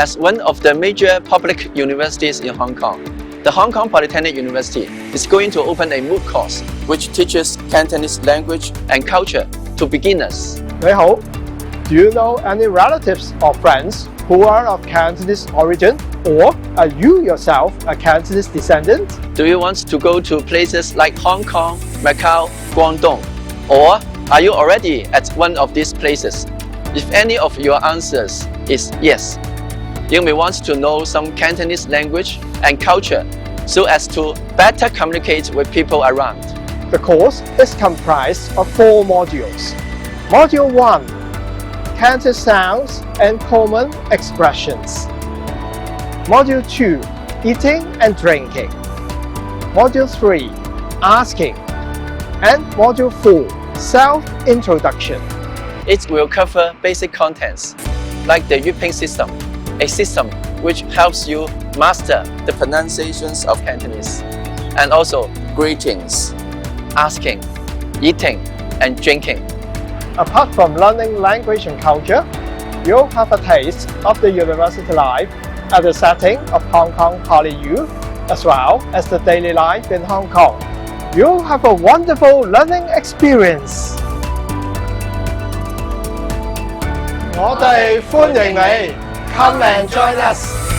has one of the major public universities in Hong Kong. The Hong Kong Polytechnic University is going to open a MOOC course which teaches Cantonese language and culture to beginners. 你好, do you know any relatives or friends who are of Cantonese origin? Or are you yourself a Cantonese descendant? Do you want to go to places like Hong Kong, Macau, Guangdong? Or are you already at one of these places? If any of your answers is yes, you may want to know some Cantonese language and culture so as to better communicate with people around. The course is comprised of 4 modules. Module 1, Cantonese sounds and common expressions. Module 2, eating and drinking. Module 3, asking. And Module 4, self-introduction. It will cover basic contents like the Yuping system, a system which helps you master the pronunciations of Cantonese, and also greetings, asking, eating, and drinking. Apart from learning language and culture, you'll have a taste of the university life at the setting of Hong Kong Poly U, as well as the daily life in Hong Kong. You'll have a wonderful learning experience. 我哋歡迎你 Come and join us!